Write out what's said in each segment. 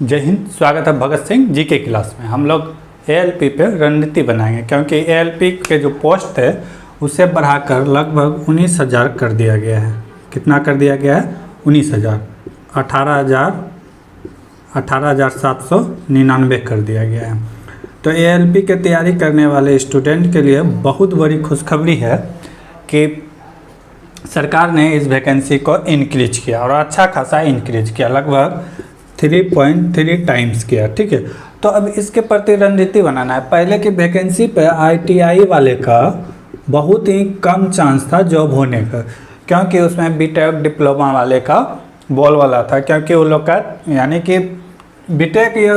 जय हिंद। स्वागत है भगत सिंह जी के क्लास में। हम लोग एएलपी पे रणनीति बनाएंगे क्योंकि एएलपी के जो पोस्ट है उसे बढ़ाकर लगभग 19,000 कर दिया गया है। कितना कर दिया गया है? 19,000। 18,799 कर दिया गया है। तो एएलपी की तैयारी करने वाले स्टूडेंट के लिए बहुत बड़ी खुशखबरी है कि सरकार ने इस वैकेंसी को इंक्रीज किया और अच्छा खासा इंक्रीज किया, लगभग 3.3 टाइम्स किया। ठीक है, तो अब इसके प्रति रणनीति बनाना है। पहले की वैकेंसी पे आईटीआई वाले का बहुत ही कम चांस था जॉब होने का, क्योंकि उसमें बीटेक डिप्लोमा वाले का बोलबाला था। क्योंकि वो लोग का यानी कि बीटेक या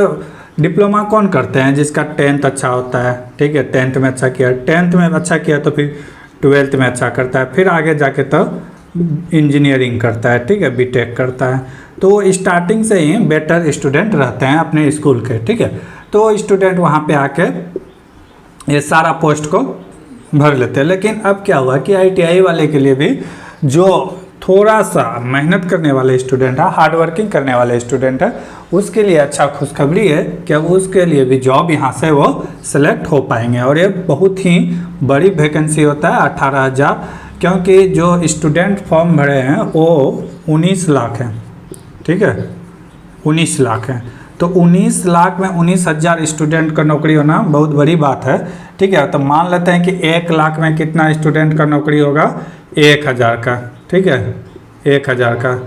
डिप्लोमा कौन करते हैं? जिसका 10th अच्छा होता है। ठीक है, 10th में अच्छा किया, 10th में अच्छा किया तो फिर 12th में अच्छा करता है, फिर आगे जाके तो इंजीनियरिंग करता है। ठीक है, बीटेक करता है। तो स्टार्टिंग से ही बेटर स्टूडेंट रहते हैं अपने स्कूल के। ठीक है, तो स्टूडेंट वहाँ पे आके ये सारा पोस्ट को भर लेते हैं। लेकिन अब क्या हुआ कि आईटीआई वाले के लिए भी जो थोड़ा सा मेहनत करने वाले स्टूडेंट है, हार्ड वर्किंग करने वाले स्टूडेंट है, उसके लिए अच्छा खुशखबरी है कि अब उसके लिए भी जॉब यहाँ से वो सिलेक्ट हो पाएंगे। और ये बहुत ही बड़ी वैकेंसी होता है, 18,000, क्योंकि जो स्टूडेंट फॉर्म भरे हैं वो 19 लाख हैं। ठीक है, 19 लाख है। तो 19 लाख में 19,000 स्टूडेंट का नौकरी होना बहुत बड़ी बात है। ठीक है, तो मान लेते हैं कि 1 लाख में कितना स्टूडेंट का नौकरी होगा? 1,000 का। ठीक है, 1,000 का,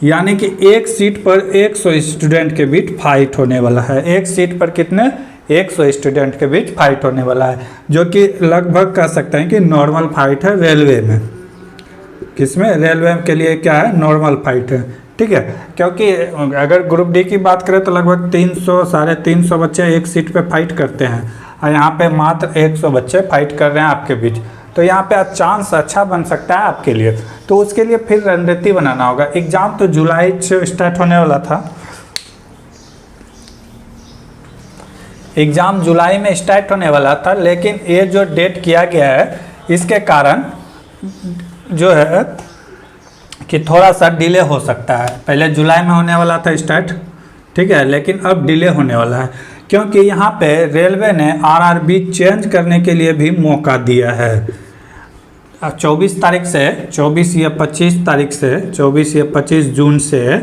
यानी कि एक सीट पर 100 स्टूडेंट के बीच फाइट होने वाला है। एक सीट पर कितने? 100 स्टूडेंट के बीच फाइट होने वाला है, जो कि लगभग कह सकते हैं कि नॉर्मल फाइट है रेलवे में। किसमें? रेलवे के लिए क्या है? नॉर्मल फाइट है। ठीक है, क्योंकि अगर ग्रुप डी की बात करें तो लगभग 300 350 बच्चे एक सीट पे फाइट करते हैं, और यहाँ पे मात्र 100 बच्चे फाइट कर रहे हैं आपके बीच। तो यहाँ पे चांस अच्छा बन सकता है आपके लिए। तो उसके लिए फिर रणनीति बनाना होगा। एग्ज़ाम तो जुलाई से स्टार्ट होने वाला था, एग्ज़ाम जुलाई में स्टार्ट होने वाला था, लेकिन ये जो डेट किया गया है इसके कारण जो है कि थोड़ा सा डिले हो सकता है। पहले जुलाई में होने वाला था स्टार्ट, ठीक है, लेकिन अब डिले होने वाला है, क्योंकि यहाँ पे रेलवे ने आरआरबी चेंज करने के लिए भी मौका दिया है। 24 तारीख से 24 या 25 तारीख से 24 या 25 जून से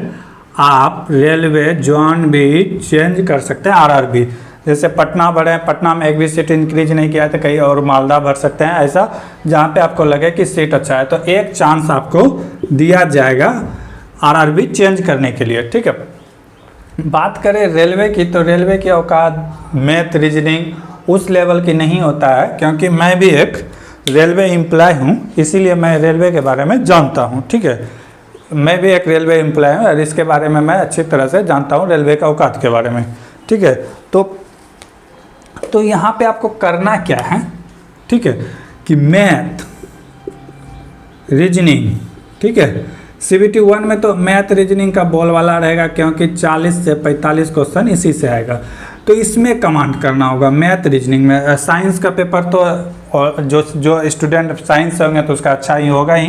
आप रेलवे जोन भी चेंज कर सकते हैं। आरआरबी जैसे पटना भरे, पटना में एक भी सीट इंक्रीज नहीं किया तो कहीं और मालदा भर सकते हैं, ऐसा जहाँ पे आपको लगे कि सीट अच्छा है। तो एक चांस आपको दिया जाएगा आरआरबी चेंज करने के लिए। ठीक है, बात करें रेलवे की, तो रेलवे की औकात मैथ रीजनिंग उस लेवल की नहीं होता है, क्योंकि मैं भी एक रेलवे एम्प्लॉय हूँ, इसीलिए मैं रेलवे के बारे में जानता हूँ। ठीक है, मैं भी एक रेलवे एम्प्लॉय हूँ और इसके बारे में मैं अच्छी तरह से जानता हूँ, रेलवे का औकात के बारे में। ठीक है, तो यहाँ पे आपको करना क्या है? ठीक है, कि मैथ रीजनिंग, ठीक है, CBT 1 में तो मैथ रीजनिंग का बोलबाला रहेगा, क्योंकि 40 से 45 क्वेश्चन इसी से आएगा। तो इसमें कमांड करना होगा मैथ रीजनिंग में। साइंस का पेपर तो जो स्टूडेंट साइंस से होंगे तो उसका अच्छा ही होगा ही,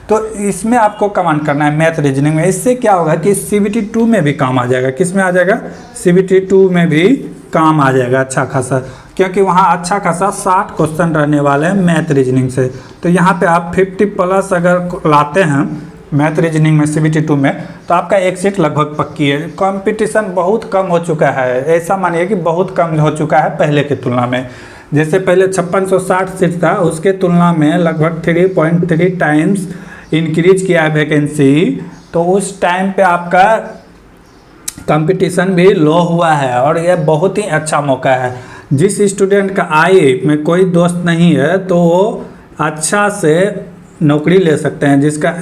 तो इसमें आपको कमांड करना है मैथ रीजनिंग में। इससे क्या होगा कि CBT 2 में भी काम आ जाएगा। किस में आ जाएगा? CBT 2 में भी काम आ जाएगा अच्छा खासा, क्योंकि वहाँ अच्छा खासा 60 क्वेश्चन रहने वाले हैं मैथ रीजनिंग से। तो यहाँ पे आप 50+ अगर लाते हैं मैथ रीजनिंग में CBT 2 में, तो आपका एक सीट लगभग पक्की है। कंपटीशन बहुत कम हो चुका है, ऐसा मानिए कि बहुत कम हो चुका है पहले की तुलना में। जैसे पहले 5660 सीट था, उसके तुलना में लगभग 3.3 टाइम्स इंक्रीज किया है वैकेंसी। तो उस टाइम पे आपका कंपटीशन भी लो हुआ है, और यह बहुत ही अच्छा मौका है। जिस स्टूडेंट का आई में कोई दोस्त नहीं है तो वो अच्छा से नौकरी ले सकते हैं। जिसका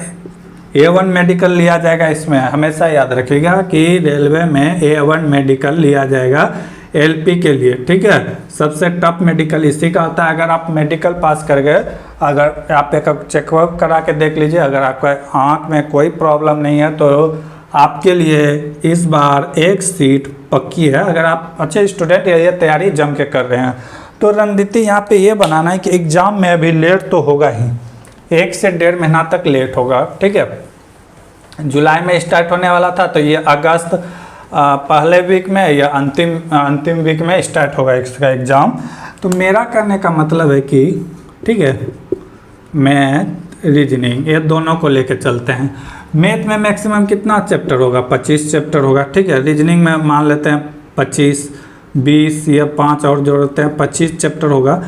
A1 मेडिकल लिया जाएगा, इसमें हमेशा याद रखिएगा कि रेलवे में A1 मेडिकल लिया जाएगा LP के लिए। ठीक है, सबसे टफ मेडिकल इसी का होता है। अगर आप मेडिकल पास कर गए, अगर आप एक चेकअप करा के देख लीजिए, अगर आपका आँख में कोई प्रॉब्लम नहीं है तो आपके लिए इस बार एक सीट पक्की है, अगर आप अच्छे स्टूडेंट या ये तैयारी जम के कर रहे हैं। तो रणनीति यहाँ पे ये बनाना है कि एग्ज़ाम में अभी लेट तो होगा ही, 1 से 1.5 महीना तक लेट होगा। ठीक है, जुलाई में स्टार्ट होने वाला था, तो ये अगस्त पहले वीक में या अंतिम वीक में स्टार्ट होगा इसका एग्ज़ाम। तो मेरा करने का मतलब है कि ठीक है, मैथ रीजनिंग ये दोनों को लेके चलते हैं। मैथ में मैक्सिमम कितना चैप्टर होगा? 25 चैप्टर होगा, ठीक है। रीजनिंग में मान लेते हैं 25, 20 या 5 और जोड़ते हैं 25 चैप्टर होगा।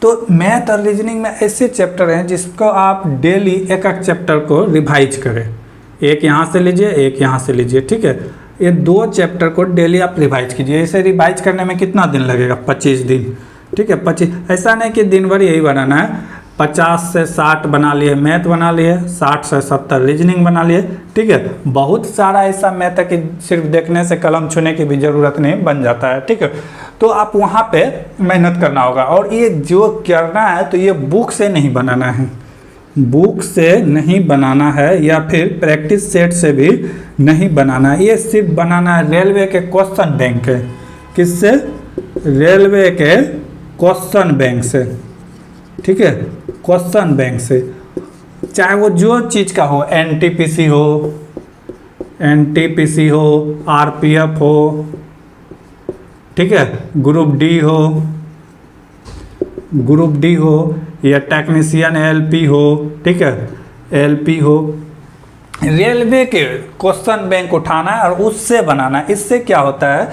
तो मैथ और रीजनिंग में ऐसे चैप्टर हैं जिसको आप डेली एक एक चैप्टर को रिवाइज करें। एक यहाँ से लीजिए, एक यहाँ से लीजिए, ठीक है। ये 2 चैप्टर को डेली आप रिवाइज कीजिए। इसे रिवाइज करने में कितना दिन लगेगा? 25 दिन, ठीक है। 25, ऐसा नहीं कि दिन भर यही बनाना है। 50 से 60 बना लिए मैथ बना लिए, 60 से 70 रीजनिंग बना लिए, ठीक है। बहुत सारा ऐसा मैथ है कि सिर्फ देखने से कलम छूने की भी ज़रूरत नहीं, बन जाता है, ठीक है। तो आप वहाँ पे मेहनत करना होगा। और ये जो करना है तो ये बुक से नहीं बनाना है, बुक से नहीं बनाना है या फिर प्रैक्टिस सेट से भी नहीं बनाना है। ये सिर्फ बनाना है रेलवे के क्वेश्चन बैंक के। किससे? रेलवे के क्वेश्चन बैंक से, ठीक है। क्वेश्चन बैंक से, चाहे वो जो चीज़ का हो, एनटीपीसी हो, आरपीएफ हो, ठीक है, ग्रुप डी हो या टेक्नीशियन एलपी हो, ठीक है, एलपी हो। रेलवे के क्वेश्चन बैंक उठाना है और उससे बनाना है। इससे क्या होता है,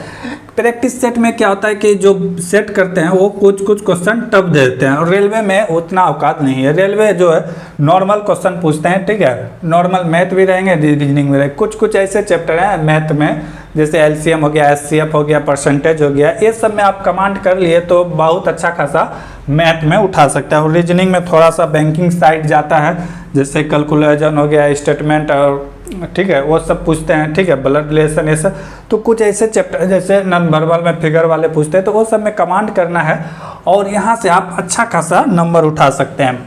प्रैक्टिस सेट में क्या होता है कि जो सेट करते हैं वो कुछ क्वेश्चन टफ देते हैं और रेलवे में उतना औकात नहीं है। रेलवे जो है नॉर्मल क्वेश्चन पूछते हैं, ठीक है। नॉर्मल मैथ भी रहेंगे, रीजनिंग भी रहेंगे। कुछ ऐसे चैप्टर हैं मैथ में, जैसे एलसीएम हो गया, एचसीएफ हो गया, परसेंटेज हो गया, ये सब में आप कमांड कर लिए तो बहुत अच्छा खासा मैथ में उठा सकता है। और रीजनिंग में थोड़ा सा बैंकिंग साइड जाता है, जैसे कैलकुलेशन हो गया, स्टेटमेंट, और ठीक है, वो सब पूछते हैं, ठीक है, ब्लड रिलेशन, ये सब। तो कुछ ऐसे चैप्टर जैसे नॉन वर्बल में फिगर वाले पूछते हैं, तो वो सब में कमांड करना है और यहाँ से आप अच्छा खासा नंबर उठा सकते हैं,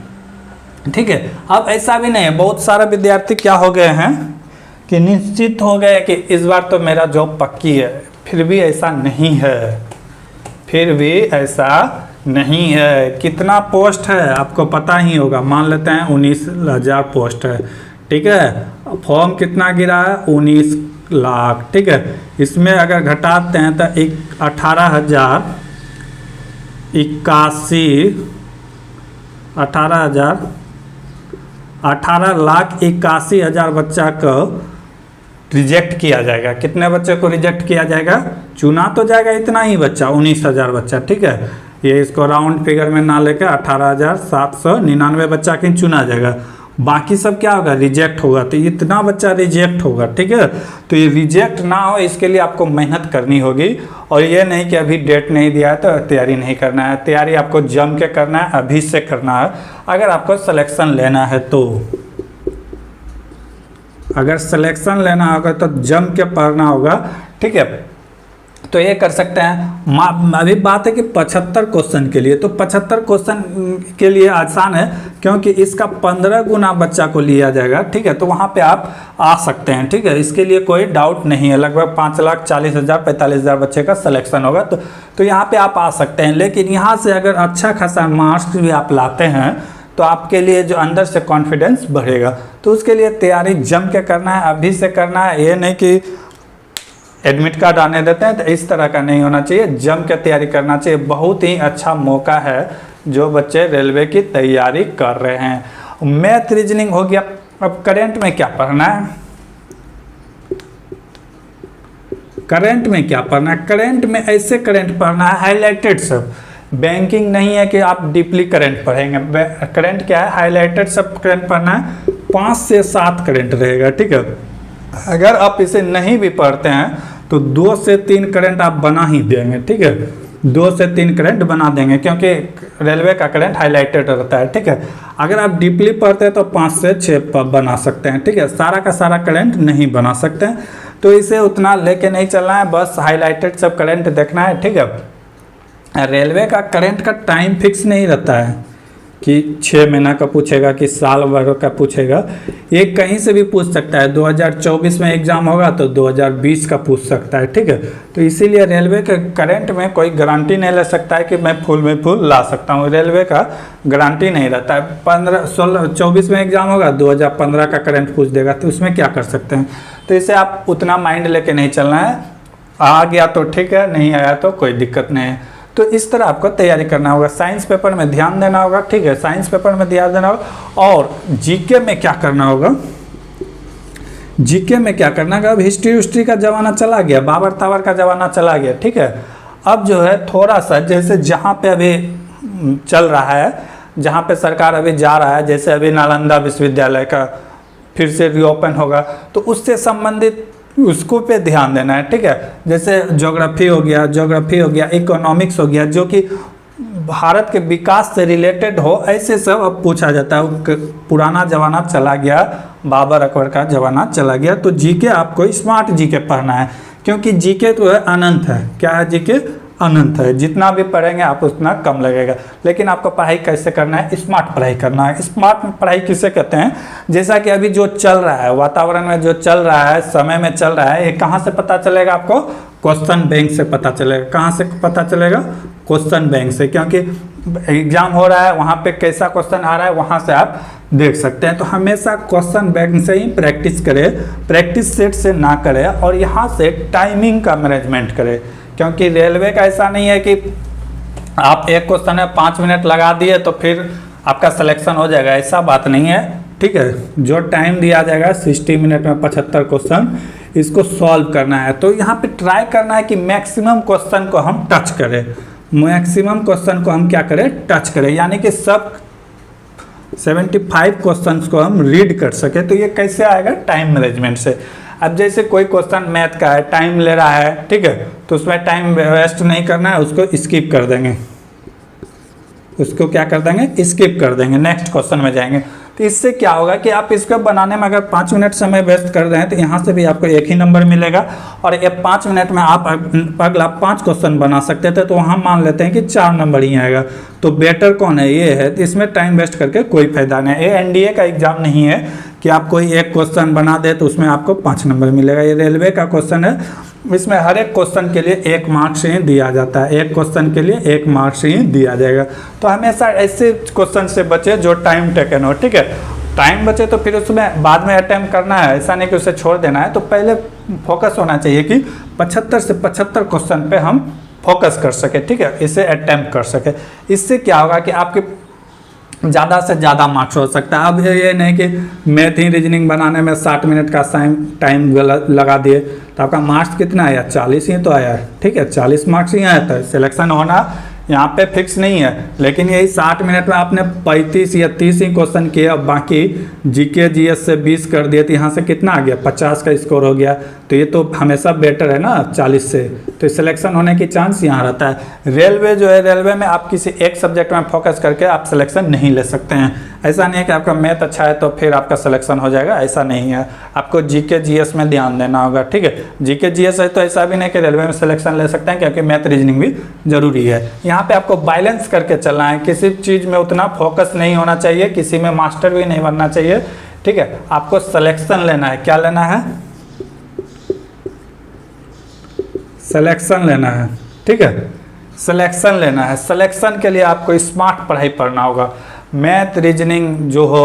ठीक है। अब ऐसा भी नहीं है, बहुत सारे विद्यार्थी क्या हो गए हैं कि निश्चित हो गए कि इस बार तो मेरा जॉब पक्की है। फिर भी ऐसा नहीं है, फिर भी ऐसा नहीं है। कितना पोस्ट है आपको पता ही होगा, मान लेते हैं 19,000 पोस्ट है, ठीक है। फॉर्म कितना गिरा है? 19 लाख, ठीक है। इसमें अगर घटाते हैं तो 18,81,000 बच्चा को रिजेक्ट किया जाएगा। कितने बच्चे को रिजेक्ट किया जाएगा? चुना तो जाएगा इतना ही बच्चा, 19,000 बच्चा, ठीक है। ये इसको राउंड फिगर में ना लेकर 18,799 बच्चा की चुना जाएगा। बाकी सब क्या होगा? रिजेक्ट होगा। तो इतना बच्चा रिजेक्ट होगा, ठीक है। तो ये रिजेक्ट ना हो इसके लिए आपको मेहनत करनी होगी। और ये नहीं कि अभी डेट नहीं दिया है तो तैयारी नहीं करना है। तैयारी आपको जम के करना है, अभी से करना है। अगर आपको सिलेक्शन लेना है तो, अगर सिलेक्शन लेना होगा तो जम के पढ़ना होगा, ठीक है। तो ये कर सकते हैं। अभी बात है कि 75 क्वेश्चन के लिए, तो 75 क्वेश्चन के लिए आसान है क्योंकि इसका 15 गुना बच्चा को लिया जाएगा, ठीक है। तो वहाँ पे आप आ सकते हैं, ठीक है। इसके लिए कोई डाउट नहीं है। लगभग 5,40,000 45,000 बच्चे का सिलेक्शन होगा, तो यहाँ पे आप आ सकते हैं। लेकिन यहाँ से अगर अच्छा खासा मार्क्स भी आप लाते हैं तो आपके लिए जो अंदर से कॉन्फिडेंस बढ़ेगा। तो उसके लिए तैयारी जम के करना है, अभी से करना है। ये नहीं कि एडमिट कार्ड आने देते हैं, तो इस तरह का नहीं होना चाहिए। जम के तैयारी करना चाहिए। बहुत ही अच्छा मौका है जो बच्चे रेलवे की तैयारी कर रहे हैं। मैथ रीजनिंग हो गया। अब करंट में क्या पढ़ना है? करंट में क्या पढ़ना है? करंट में ऐसे करंट पढ़ना है हाईलाइटेड सब। बैंकिंग नहीं है कि आप डीपली करंट पढ़ेंगे। करंट क्या है? हाईलाइटेड सब करंट पढ़ना है। 5 से 7 करंट रहेगा, ठीक है। अगर आप इसे नहीं भी पढ़ते हैं तो 2 से 3 करंट आप बना ही देंगे, ठीक है। 2 से 3 करंट बना देंगे क्योंकि रेलवे का करंट हाईलाइटेड रहता है, ठीक है। अगर आप डीपली पढ़ते हैं तो 5 से 6 बना सकते हैं, ठीक है। सारा का सारा करंट नहीं बना सकते हैं, तो इसे उतना लेके नहीं चलना है। बस हाईलाइटेड सब करंट देखना है, ठीक है। रेलवे का करंट का टाइम फिक्स नहीं रहता है कि 6 महीना का पूछेगा कि साल भर का पूछेगा। ये कहीं से भी पूछ सकता है। 2024 में एग्ज़ाम होगा तो 2020 का पूछ सकता है, ठीक है। तो इसीलिए रेलवे के करंट में कोई गारंटी नहीं ले सकता है कि मैं फुल में फुल ला सकता हूँ। रेलवे का गारंटी नहीं रहता है। 24 में एग्ज़ाम होगा, 2015 का करंट पूछ देगा, तो उसमें क्या कर सकते हैं। तो इसे आप उतना माइंड लेके नहीं चलना है, आ गया तो ठीक है, नहीं आया तो कोई दिक्कत नहीं है। तो इस तरह आपको तैयारी करना होगा। साइंस पेपर में ध्यान देना होगा, ठीक है, साइंस पेपर में ध्यान देना होगा। और जीके में क्या करना होगा, जीके में क्या करना होगा, अब हिस्ट्री का ज़माना चला गया, बाबर ताबर का ज़माना चला गया, ठीक है। अब जो है थोड़ा सा जैसे जहाँ पे अभी चल रहा है, जहाँ पे सरकार अभी जा रहा है, जैसे अभी नालंदा विश्वविद्यालय का फिर से रीओपन होगा, तो उससे संबंधित उसको पे ध्यान देना है, ठीक है। जैसे ज्योग्राफी हो गया, इकोनॉमिक्स हो गया, जो कि भारत के विकास से रिलेटेड हो, ऐसे सब अब पूछा जाता है। पुराना ज़माना चला गया, बाबर अकबर का ज़माना चला गया। तो जीके आपको स्मार्ट जीके पढ़ना है, क्योंकि जीके तो है अनंत है। क्या है जीके? अनंत है। जितना भी पढ़ेंगे आप उतना कम लगेगा। लेकिन आपको पढ़ाई कैसे करना है? स्मार्ट पढ़ाई करना है। स्मार्ट पढ़ाई किसे कहते हैं? जैसा कि अभी जो चल रहा है, वातावरण में जो चल रहा है, समय में चल रहा है, ये कहाँ से पता चलेगा आपको? क्वेश्चन बैंक से पता चलेगा। कहाँ से पता चलेगा? क्वेश्चन बैंक से। क्योंकि एग्जाम हो रहा है, वहाँ पे कैसा क्वेश्चन आ रहा है वहाँ से आप देख सकते हैं। तो हमेशा क्वेश्चन बैंक से ही प्रैक्टिस करें, प्रैक्टिस सेट से ना करें, और यहाँ से टाइमिंग का मैनेजमेंट करें। क्योंकि रेलवे का ऐसा नहीं है कि आप एक क्वेश्चन में 5 मिनट लगा दिए तो फिर आपका सिलेक्शन हो जाएगा, ऐसा बात नहीं है, ठीक है। जो टाइम दिया जाएगा 60 मिनट में 75 क्वेश्चन, इसको सॉल्व करना है। तो यहाँ पे ट्राई करना है कि मैक्सिमम क्वेश्चन को हम टच करें, मैक्सिमम क्वेश्चन को हम क्या करें? टच करें, यानी कि सब 75 क्वेश्चंस को हम रीड कर सके। तो ये कैसे आएगा? टाइम मैनेजमेंट से। अब जैसे कोई क्वेश्चन मैथ का है, टाइम ले रहा है, ठीक है, तो उसमें टाइम वेस्ट नहीं करना है, उसको स्किप कर देंगे, उसको क्या कर देंगे? स्किप कर देंगे, नेक्स्ट क्वेश्चन में जाएंगे। तो इससे क्या होगा कि आप इसको बनाने में अगर 5 मिनट समय वेस्ट कर रहे हैं तो यहाँ से भी आपको 1 ही नंबर मिलेगा, और ये 5 मिनट में आप अगला 5 क्वेश्चन बना सकते थे, तो वहाँ मान लेते हैं कि 4 नंबर ही आएगा। तो बेटर कौन है? ये है। इसमें टाइम वेस्ट करके कोई फायदा नहीं है। ये एनडीए का एग्जाम नहीं है कि आप कोई एक क्वेश्चन बना दे तो उसमें आपको 5 नंबर मिलेगा। ये रेलवे का क्वेश्चन है, इसमें हर एक क्वेश्चन के लिए 1 मार्क्स ही दिया जाता है, एक क्वेश्चन के लिए 1 मार्क्स ही दिया जाएगा। तो हमेशा ऐसे क्वेश्चन से बचे जो टाइम टेकन हो, ठीक है। टाइम बचे तो फिर उसमें बाद में अटेम्प्ट करना है, ऐसा नहीं कि उसे छोड़ देना है। तो पहले फोकस होना चाहिए कि 75 से 75 क्वेश्चन पे हम फोकस कर सके, ठीक है, इसे अटेम्प्ट कर सके। इससे क्या होगा कि आपके ज़्यादा से ज़्यादा मार्क्स हो सकता है। अब ये नहीं कि मैथ ही रीजनिंग बनाने में 60 मिनट का टाइम लगा दिए तो आपका मार्क्स कितना आया? 40 ही तो आया है, ठीक है, 40 मार्क्स ही आया था। सिलेक्शन होना यहाँ पे फिक्स नहीं है, लेकिन यही 60 मिनट में आपने 35 या 30 ही क्वेश्चन किए, अब बाकी जीके जीएस से 20 कर दिए, तो यहाँ से कितना आ गया? 50 का स्कोर हो गया। तो ये तो हमेशा बेटर है ना 40 से, तो सिलेक्शन होने की चांस यहाँ रहता है। रेलवे जो है, रेलवे में आप किसी एक सब्जेक्ट में फोकस करके आप सिलेक्शन नहीं ले सकते हैं। ऐसा नहीं है कि आपका मैथ अच्छा है तो फिर आपका सिलेक्शन हो जाएगा, ऐसा नहीं है। आपको जीके जीएस में ध्यान देना होगा, ठीक है। जीके जीएस है तो ऐसा भी नहीं कि रेलवे में सिलेक्शन ले सकते हैं, क्योंकि मैथ रीजनिंग भी जरूरी है। यहाँ पे आपको बैलेंस करके चलना है, किसी चीज़ में उतना फोकस नहीं होना चाहिए, किसी में मास्टर भी नहीं बनना चाहिए, ठीक है। आपको सिलेक्शन लेना है। क्या लेना है? सिलेक्शन लेना है, ठीक है, सिलेक्शन लेना है। सिलेक्शन के लिए आपको स्मार्ट पढ़ाई पढ़ना होगा। मैथ रीजनिंग जो हो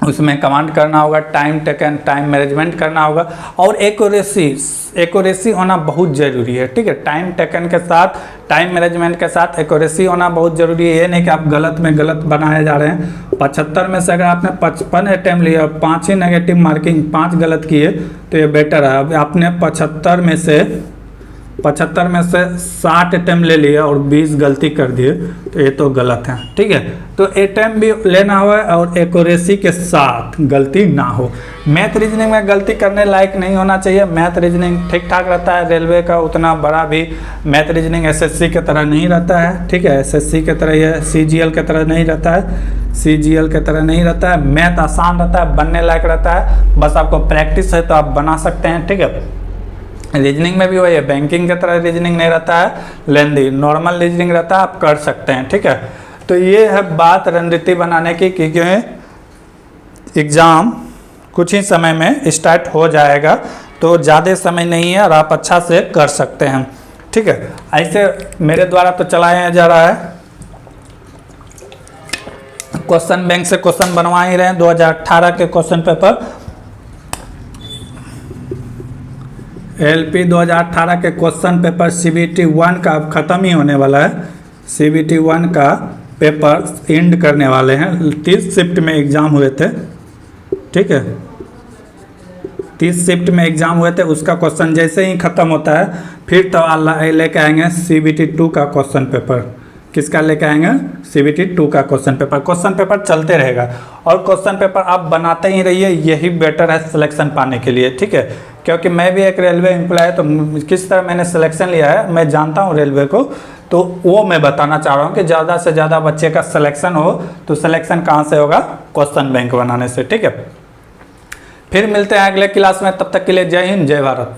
उसमें कमांड करना होगा, टाइम टेकन, टाइम मैनेजमेंट करना होगा, और एक्यूरेसी होना बहुत ज़रूरी है, ठीक है। टाइम टेकन के साथ, टाइम मैनेजमेंट के साथ एक्यूरेसी होना बहुत ज़रूरी है। ये नहीं कि आप गलत में गलत बनाए जा रहे हैं। 75 में से अगर आपने 55 अटैम्प्ट लिए और 5 ही नेगेटिव मार्किंग, 5 गलत किए तो ये बेटर है। अब आपने 75 में से 60 अटैम्प्ट ले लिया और 20 गलती कर दिए, तो ये तो गलत है, ठीक है। तो अटैम्प्ट भी लेना हो और एक्यूरेसी के साथ, गलती ना हो। मैथ रीजनिंग में गलती करने लायक नहीं होना चाहिए। मैथ रीजनिंग ठीक ठाक रहता है, रेलवे का उतना बड़ा भी मैथ रीजनिंग एसएससी की तरह नहीं रहता है, ठीक है। एसएससी की तरह या सीजीएल की तरह नहीं रहता है, सीजीएल की तरह नहीं रहता है। मैथ आसान रहता है, बनने लायक रहता है, बस आपको प्रैक्टिस है तो आप बना सकते हैं, ठीक है। रीजनिंग में भी वही है, बैंकिंग की तरह रीजनिंग नहीं रहता है, लेंदी नॉर्मल रीजनिंग रहता है, आप कर सकते हैं, ठीक है। तो ये है बात रणनीति बनाने की, क्योंकि एग्ज़ाम कुछ ही समय में स्टार्ट हो जाएगा, तो ज़्यादा समय नहीं है और आप अच्छा से कर सकते हैं, ठीक है। ऐसे मेरे द्वारा तो चलाया जा रहा है, क्वेश्चन बैंक से क्वेश्चन बनवा ही रहे हैं। 2018 के क्वेश्चन पेपर एलपी 2018 के क्वेश्चन पेपर CBT 1 का अब ख़त्म ही होने वाला है। CBT 1 का पेपर एंड करने वाले हैं। 30 शिफ्ट में एग्ज़ाम हुए थे, ठीक है, 30 शिफ्ट में एग्ज़ाम हुए थे। उसका क्वेश्चन जैसे ही ख़त्म होता है फिर तो अल्लाह लेके आएंगे CBT 2 का क्वेश्चन पेपर। किसका लेके आएंगे? CBT 2 का क्वेश्चन पेपर। क्वेश्चन पेपर चलते रहेगा और क्वेश्चन पेपर आप बनाते ही रहिए, यही बेटर है सिलेक्शन पाने के लिए, ठीक है। क्योंकि मैं भी एक रेलवे एम्प्लॉय, तो किस तरह मैंने सिलेक्शन लिया है मैं जानता हूँ रेलवे को, तो वो मैं बताना चाह रहा हूँ कि ज़्यादा से ज़्यादा बच्चे का सिलेक्शन हो। तो सिलेक्शन कहाँ से होगा? क्वेश्चन बैंक बनाने से, ठीक है। फिर मिलते हैं अगले क्लास में, तब तक के लिए जय हिंद, जय भारत।